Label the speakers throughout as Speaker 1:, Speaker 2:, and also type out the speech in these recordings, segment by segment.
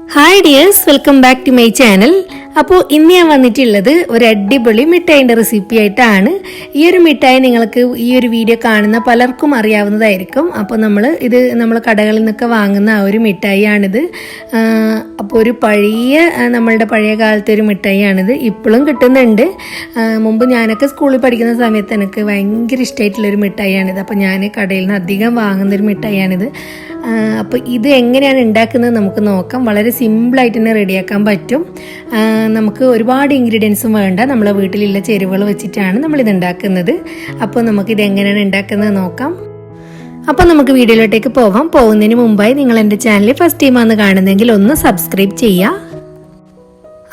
Speaker 1: Hi dears, welcome back to my channel. അപ്പോൾ ഇന്ന് ഞാൻ വന്നിട്ടുള്ളത് ഒരു അടിപൊളി മിഠായിൻ്റെ റെസിപ്പി ആയിട്ടാണ്. ഈ ഒരു മിഠായി നിങ്ങൾക്ക് ഈ ഒരു വീഡിയോ കാണുന്ന പലർക്കും അറിയാവുന്നതായിരിക്കും. അപ്പോൾ നമ്മൾ കടകളിൽ നിന്നൊക്കെ വാങ്ങുന്ന ആ ഒരു മിഠായിയാണിത്. അപ്പോൾ ഒരു നമ്മളുടെ പഴയ കാലത്തെ ഒരു മിഠായിയാണിത്. ഇപ്പോഴും കിട്ടുന്നുണ്ട്. മുമ്പ് ഞാനൊക്കെ സ്കൂളിൽ പഠിക്കുന്ന സമയത്ത് എനിക്ക് ഭയങ്കര ഇഷ്ടമായിട്ടുള്ളൊരു മിഠായിയാണിത്. അപ്പോൾ ഞാൻ കടയിൽ നിന്ന് അധികം വാങ്ങുന്നൊരു മിഠായിയാണിത്. അപ്പോൾ ഇത് എങ്ങനെയാണ് ഉണ്ടാക്കുന്നത് നമുക്ക് നോക്കാം. വളരെ സിമ്പിളായിട്ട് തന്നെ റെഡിയാക്കാൻ പറ്റും. നമുക്ക് ഒരുപാട് ഇൻഗ്രീഡിയൻസും വേണ്ട, നമ്മളെ വീട്ടിലുള്ള ചേരുവകൾ വെച്ചിട്ടാണ് നമ്മളിത് ഉണ്ടാക്കുന്നത്. അപ്പോൾ നമുക്കിത് എങ്ങനെയാണ് ഉണ്ടാക്കുന്നത് നോക്കാം. അപ്പോൾ നമുക്ക് വീഡിയോയിലോട്ടേക്ക് പോവാം. പോകുന്നതിന് മുമ്പായി നിങ്ങൾ എൻ്റെ ചാനൽ ഫസ്റ്റ് ടൈമാണ് കാണുന്നതെങ്കിൽ ഒന്ന് സബ്സ്ക്രൈബ് ചെയ്യുക.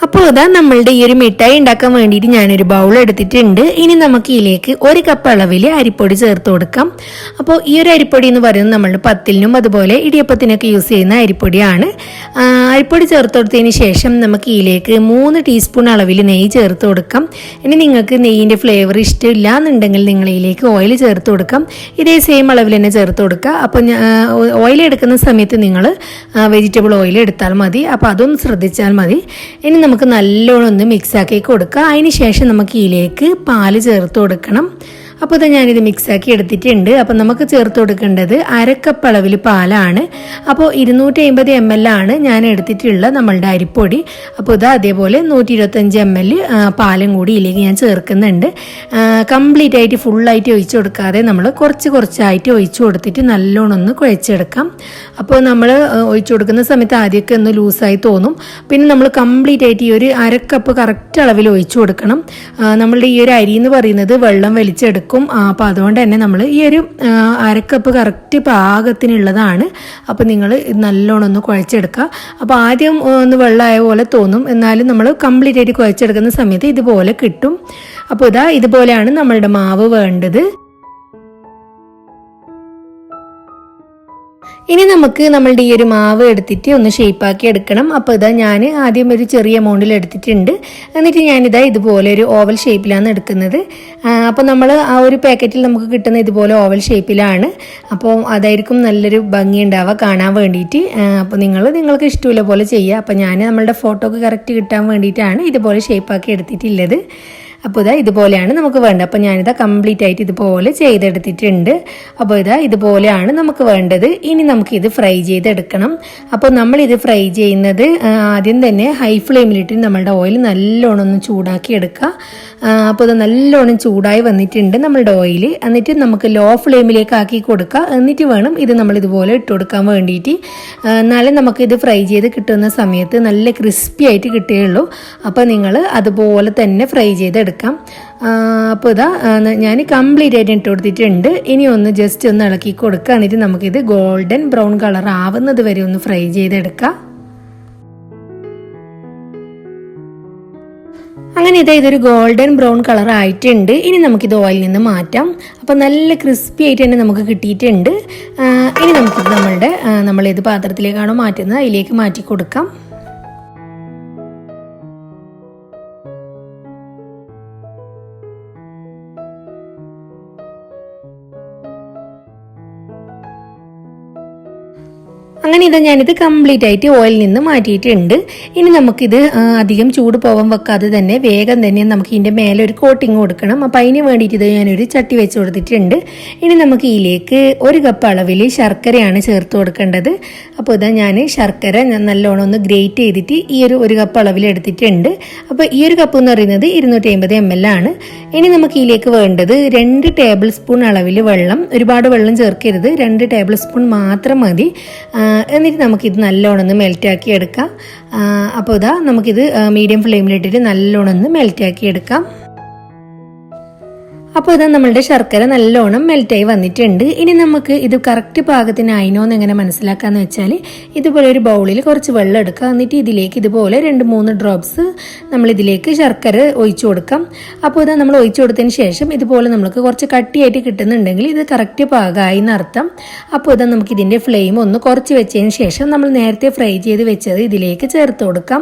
Speaker 1: അപ്പോൾ ഇതാ നമ്മളുടെ ഈ ഒരു മിഠായി ഉണ്ടാക്കാൻ വേണ്ടിയിട്ട് ഞാനൊരു ബൗൾ എടുത്തിട്ടുണ്ട്. ഇനി നമുക്ക് ഇതിലേക്ക് 1 കപ്പ് അളവിൽ അരിപ്പൊടി ചേർത്ത് കൊടുക്കാം. അപ്പോൾ ഈ ഒരു അരിപ്പൊടി എന്ന് പറയുന്നത് നമ്മളുടെ പത്തിലിനും അതുപോലെ ഇടിയപ്പത്തിനൊക്കെ യൂസ് ചെയ്യുന്ന അരിപ്പൊടിയാണ്. അരിപ്പൊടി ചേർത്ത് കൊടുത്തതിന് ശേഷം നമുക്ക് ഇതിലേക്ക് 3 ടീസ്പൂൺ അളവിൽ നെയ്യ് ചേർത്ത് കൊടുക്കാം. ഇനി നിങ്ങൾക്ക് നെയ്യിൻ്റെ ഫ്ലേവർ ഇഷ്ടമില്ല എന്നുണ്ടെങ്കിൽ നിങ്ങൾ ഇതിലേക്ക് ഓയിൽ ചേർത്ത് കൊടുക്കാം. ഇതേ സെയിം അളവിൽ തന്നെ ചേർത്ത് കൊടുക്കുക. അപ്പോൾ ഓയിൽ എടുക്കുന്ന സമയത്ത് നിങ്ങൾ വെജിറ്റബിൾ ഓയിൽ എടുത്താൽ മതി. അപ്പോൾ അതൊന്ന് ശ്രദ്ധിച്ചാൽ മതി. ഇനി നമുക്ക് നല്ലോണം ഒന്ന് മിക്സാക്കി കൊടുക്കുക. അതിന് ശേഷം നമുക്ക് ഇതിലേക്ക് പാല് ചേർത്ത് കൊടുക്കണം. അപ്പോൾ ഇത് ഞാനിത് മിക്സാക്കി എടുത്തിട്ടുണ്ട്. അപ്പോൾ നമുക്ക് ചേർത്ത് കൊടുക്കേണ്ടത് 1/2 കപ്പ് അളവിൽ പാലാണ്. അപ്പോൾ 250 ml ആണ് ഞാൻ എടുത്തിട്ടുള്ള നമ്മളുടെ അരിപ്പൊടി. അപ്പോൾ ഇത് അതേപോലെ 125 ml പാലും കൂടി ഇതിലേക്ക് ഞാൻ ചേർക്കുന്നുണ്ട്. കംപ്ലീറ്റ് ആയിട്ട് ഫുള്ളായിട്ട് ഒഴിച്ചു കൊടുക്കാതെ നമ്മൾ കുറച്ചായിട്ട് ഒഴിച്ചു കൊടുത്തിട്ട് നല്ലോണം ഒന്ന് കുഴച്ചെടുക്കാം. അപ്പോൾ നമ്മൾ ഒഴിച്ചു കൊടുക്കുന്ന സമയത്ത് ആദ്യമൊക്കെ ഒന്ന് ലൂസായി തോന്നും. പിന്നെ നമ്മൾ കംപ്ലീറ്റ് ആയിട്ട് ഈ ഒരു 1/2 കപ്പ് കറക്റ്റ് അളവിൽ ഒഴിച്ചു കൊടുക്കണം. നമ്മളുടെ ഈ ഒരു അരി എന്ന് പറയുന്നത് വെള്ളം വലിച്ചെടുക്കും. അപ്പോൾ അതുകൊണ്ട് തന്നെ നമ്മൾ ഈ ഒരു 1/2 കപ്പ് കറക്റ്റ് പാകത്തിനുള്ളതാണ്. അപ്പോൾ നിങ്ങൾ നല്ലോണം ഒന്ന് കുഴച്ചെടുക്കുക. അപ്പോൾ ആദ്യം ഒന്ന് വെള്ളമായ പോലെ തോന്നും, എന്നാലും നമ്മൾ കംപ്ലീറ്റ് ആയിട്ട് കുഴച്ചെടുക്കുന്ന സമയത്ത് ഇതുപോലെ കിട്ടും. അപ്പോൾ ഇതുപോലെയാണ് നമ്മളുടെ മാവ് വേണ്ടത്. ഇനി നമുക്ക് നമ്മളുടെ ഈ ഒരു മാവ് എടുത്തിട്ട് ഒന്ന് ഷേപ്പാക്കി എടുക്കണം. അപ്പോൾ ഞാൻ ആദ്യം ഒരു ചെറിയ എമൗണ്ടിൽ എടുത്തിട്ടുണ്ട്. എന്നിട്ട് ഞാനിതാ ഇതുപോലെ ഒരു ഓവൽ ഷേപ്പിലാണ് എടുക്കുന്നത്. അപ്പോൾ നമ്മൾ ആ ഒരു പാക്കറ്റിൽ നമുക്ക് കിട്ടുന്ന ഇതുപോലെ ഓവൽ ഷേപ്പിലാണ്. അപ്പോൾ അതായിരിക്കും നല്ലൊരു ഭംഗി ഉണ്ടാവുക കാണാൻ വേണ്ടിയിട്ട്. അപ്പോൾ നിങ്ങൾക്ക് ഇഷ്ടമുള്ള പോലെ ചെയ്യുക. അപ്പോൾ ഞാൻ നമ്മളുടെ ഫോട്ടോക്ക് കറക്റ്റ് കിട്ടാൻ വേണ്ടിയിട്ടാണ് ഇതുപോലെ ഷേപ്പാക്കി എടുത്തിട്ടുള്ളത്. അപ്പോൾ ഇതുപോലെയാണ് നമുക്ക് വേണ്ടത്. അപ്പോൾ ഞാനിതാ കംപ്ലീറ്റ് ആയിട്ട് ഇതുപോലെ ചെയ്തെടുത്തിട്ടുണ്ട്. അപ്പോൾ ഇതുപോലെയാണ് നമുക്ക് വേണ്ടത്. ഇനി നമുക്കിത് ഫ്രൈ ചെയ്തെടുക്കണം. അപ്പോൾ നമ്മളിത് ഫ്രൈ ചെയ്യുന്നത് ആദ്യം തന്നെ ഹൈ ഫ്ലെയിമിലിട്ട് നമ്മളുടെ ഓയിൽ നല്ലോണം ഒന്ന് ചൂടാക്കി എടുക്കുക. അപ്പോൾ നല്ലോണം ചൂടായി വന്നിട്ടുണ്ട് നമ്മളുടെ ഓയിൽ. എന്നിട്ട് നമുക്ക് ലോ ഫ്ലെയിമിലേക്ക് ആക്കി കൊടുക്കുക. എന്നിട്ട് വേണം ഇത് നമ്മൾ ഇതുപോലെ ഇട്ട് കൊടുക്കാൻ വേണ്ടിയിട്ട്. എന്നാലും നമുക്കിത് ഫ്രൈ ചെയ്ത് കിട്ടുന്ന സമയത്ത് നല്ല ക്രിസ്പി ആയിട്ട് കിട്ടുകയുള്ളൂ. അപ്പോൾ നിങ്ങൾ അതുപോലെ തന്നെ ഫ്രൈ ചെയ്തെടുക്കാം. അപ്പോൾ ഞാൻ കംപ്ലീറ്റ് ആയിട്ട് ഇട്ട് കൊടുത്തിട്ടുണ്ട്. ഇനി ഒന്ന് ജസ്റ്റ് ഒന്ന് ഇളക്കി കൊടുക്കുക. എന്നിട്ട് നമുക്കിത് ഗോൾഡൻ ബ്രൗൺ കളർ ആവുന്നത് വരെ ഒന്ന് ഫ്രൈ ചെയ്തെടുക്കാം. അങ്ങനെ ഇതൊരു ഗോൾഡൻ ബ്രൗൺ കളർ ആയിട്ടുണ്ട്. ഇനി നമുക്കിത് ഓയിലിൽ നിന്ന് മാറ്റാം. അപ്പോൾ നല്ല ക്രിസ്പി ആയിട്ട് തന്നെ നമുക്ക് കിട്ടിയിട്ടുണ്ട്. ഇനി നമുക്കിത് നമ്മൾ ഏത് പാത്രത്തിലേക്കാണോ മാറ്റുന്നത് അതിലേക്ക് മാറ്റി കൊടുക്കാം. അങ്ങനെ ഞാനിത് കംപ്ലീറ്റ് ആയിട്ട് ഓയിലിൽ നിന്ന് മാറ്റിയിട്ടുണ്ട്. ഇനി നമുക്കിത് അധികം ചൂട് പോകാൻ വെക്കാതെ തന്നെ വേഗം തന്നെ നമുക്ക് ഇതിൻ്റെ മേലെ ഒരു കോട്ടിങ് കൊടുക്കണം. അപ്പോൾ അതിന് വേണ്ടിയിട്ട് ഞാനൊരു ചട്ടി വെച്ച് കൊടുത്തിട്ടുണ്ട്. ഇനി നമുക്ക് ഇതിലേക്ക് 1 കപ്പ് അളവിൽ ശർക്കരയാണ് ചേർത്ത് കൊടുക്കേണ്ടത്. അപ്പോൾ ഞാൻ ശർക്കര നല്ലോണം ഒന്ന് ഗ്രേറ്റ് ചെയ്തിട്ട് ഈ ഒരു കപ്പ് അളവിൽ എടുത്തിട്ടുണ്ട്. അപ്പോൾ ഈ ഒരു കപ്പ് എന്ന് പറയുന്നത് 250 ml ആണ്. ഇനി നമുക്ക് ഇതിലേക്ക് വേണ്ടത് 2 ടേബിൾ സ്പൂൺ അളവിൽ വെള്ളം. ഒരുപാട് വെള്ളം ചേർക്കരുത്, 2 ടേബിൾ സ്പൂൺ മാത്രം മതി. എന്നിട്ട് നമുക്കിത് നല്ലോണം ഒന്ന് മെൽറ്റാക്കി എടുക്കാം. അപ്പോൾ നമുക്കിത് മീഡിയം ഫ്ലെയിമിലിട്ടിട്ട് നല്ലോണം ഒന്ന് മെൽറ്റാക്കി എടുക്കാം. അപ്പോൾ നമ്മളുടെ ശർക്കര നല്ലോണം മെൽറ്റായി വന്നിട്ടുണ്ട്. ഇനി നമുക്ക് ഇത് കറക്റ്റ് പാകത്തിനായിനോ എന്ന് എങ്ങനെ മനസ്സിലാക്കാന്ന് വെച്ചാൽ ഇതുപോലെ ഒരു ബൗളിൽ കുറച്ച് വെള്ളം എടുക്കുക. എന്നിട്ട് ഇതിലേക്ക് ഇതുപോലെ 2-3 ഡ്രോപ്സ് നമ്മളിതിലേക്ക് ശർക്കര ഒഴിച്ചു കൊടുക്കാം. അപ്പോൾ നമ്മൾ ഒഴിച്ചു കൊടുത്തതിന് ശേഷം ഇതുപോലെ നമുക്ക് കുറച്ച് കട്ടിയായിട്ട് കിട്ടുന്നുണ്ടെങ്കിൽ ഇത് കറക്റ്റ് പാകമായി എന്നർത്ഥം. അപ്പോൾ നമുക്ക് ഇതിൻ്റെ ഫ്ലെയിം ഒന്ന് കുറച്ച് വെച്ചതിന് ശേഷം നമ്മൾ നേരത്തെ ഫ്രൈ ചെയ്ത് വെച്ചത് ഇതിലേക്ക് ചേർത്ത് കൊടുക്കാം.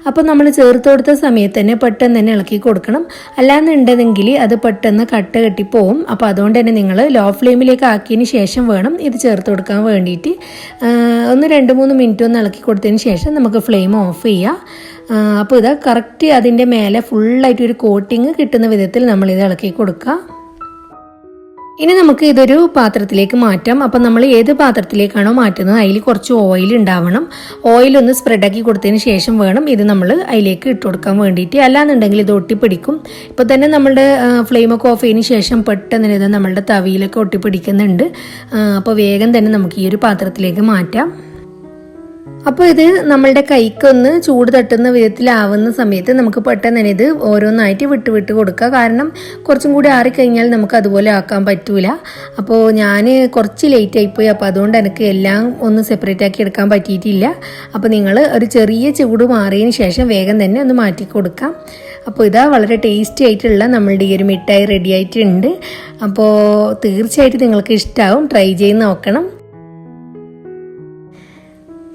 Speaker 1: അപ്പോൾ നമ്മൾ ചേർത്ത് കൊടുത്ത സമയത്ത് തന്നെ പെട്ടെന്ന് തന്നെ ഇളക്കി കൊടുക്കണം. അല്ലാന്നുണ്ടെങ്കിൽ അത് പെട്ടെന്ന് കട്ട കെട്ടിപ്പോവും. അപ്പോൾ അതുകൊണ്ട് തന്നെ നിങ്ങൾ ലോ ഫ്ലെയിമിലേക്ക് ആക്കിയതിന് ശേഷം വേണം ഇത് ചേർത്ത് കൊടുക്കാൻ വേണ്ടിയിട്ട്. ഒന്ന് 2-3 മിനിറ്റ് ഒന്ന് ഇളക്കി കൊടുത്തതിന് ശേഷം നമുക്ക് ഫ്ലെയിം ഓഫ് ചെയ്യാം. അപ്പോൾ ഇത് കറക്റ്റ് അതിൻ്റെ മേലെ ഫുള്ളായിട്ട് ഒരു കോട്ടിങ് കിട്ടുന്ന വിധത്തിൽ നമ്മളിത് ഇളക്കി കൊടുക്കുക. ഇനി നമുക്ക് ഇതൊരു പാത്രത്തിലേക്ക് മാറ്റാം. അപ്പം നമ്മൾ ഏത് പാത്രത്തിലേക്കാണോ മാറ്റുന്നത് അതിൽ കുറച്ച് ഓയിൽ ഉണ്ടാവണം. ഓയിലൊന്ന് സ്പ്രെഡാക്കി കൊടുത്തതിന് ശേഷം വേണം ഇത് നമ്മൾ അതിലേക്ക് ഇട്ട് കൊടുക്കാൻ വേണ്ടിയിട്ട്. അല്ലാന്നുണ്ടെങ്കിൽ ഇത് ഒട്ടിപ്പിടിക്കും. ഇപ്പോൾ തന്നെ നമ്മളുടെ ഫ്ലെയിമൊക്കെ ഓഫ് ചെയ്തതിന് ശേഷം പെട്ടെന്ന് ഇത് നമ്മളുടെ തവിയിലൊക്കെ ഒട്ടിപ്പിടിക്കുന്നുണ്ട്. അപ്പോൾ വേഗം തന്നെ നമുക്ക് ഈ ഒരു പാത്രത്തിലേക്ക് മാറ്റാം. അപ്പോൾ ഇത് നമ്മളുടെ കൈക്കൊന്ന് ചൂട് തട്ടുന്ന വിധത്തിലാവുന്ന സമയത്ത് നമുക്ക് പെട്ടെന്ന് തന്നെ ഇത് ഓരോന്നായിട്ട് വിട്ട് കൊടുക്കുക. കാരണം കുറച്ചും കൂടി ആറിക്കഴിഞ്ഞാൽ നമുക്ക് അതുപോലെ ആക്കാൻ പറ്റൂല. അപ്പോൾ ഞാൻ കുറച്ച് ലേറ്റ് ആയിപ്പോയി. അപ്പോൾ അതുകൊണ്ട് എനിക്ക് എല്ലാം ഒന്ന് സെപ്പറേറ്റ് ആക്കി എടുക്കാൻ പറ്റിയിട്ടില്ല. അപ്പോൾ നിങ്ങൾ ഒരു ചെറിയ ചൂട് മാറിയതിന് ശേഷം വേഗം തന്നെ ഒന്ന് മാറ്റി കൊടുക്കാം. അപ്പോൾ ഇതാ വളരെ ടേസ്റ്റി ആയിട്ടുള്ള നമ്മളുടെ ഈ ഒരു മിഠായി റെഡി ആയിട്ടുണ്ട്. അപ്പോൾ തീർച്ചയായിട്ടും നിങ്ങൾക്ക് ഇഷ്ടമാവും. ട്രൈ ചെയ്ത് നോക്കണം.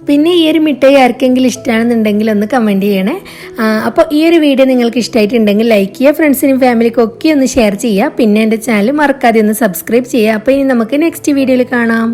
Speaker 1: പിന്നെ ഈ ഒരു മിഠായി ആർക്കെങ്കിലും ഇഷ്ടമാണെന്നുണ്ടെങ്കിൽ ഒന്ന് കമൻറ്റ് ചെയ്യണേ. അപ്പോൾ ഈ ഒരു വീഡിയോ നിങ്ങൾക്ക് ഇഷ്ടമായിട്ടുണ്ടെങ്കിൽ ലൈക്ക് ചെയ്യുക, ഫ്രണ്ട്സിനും ഫാമിലിക്കും ഒക്കെ ഒന്ന് ഷെയർ ചെയ്യുക. പിന്നെ എൻ്റെ ചാനൽ മറക്കാതെ ഒന്ന് സബ്സ്ക്രൈബ് ചെയ്യുക. അപ്പോൾ ഇനി നമുക്ക് നെക്സ്റ്റ് വീഡിയോയിൽ കാണാം.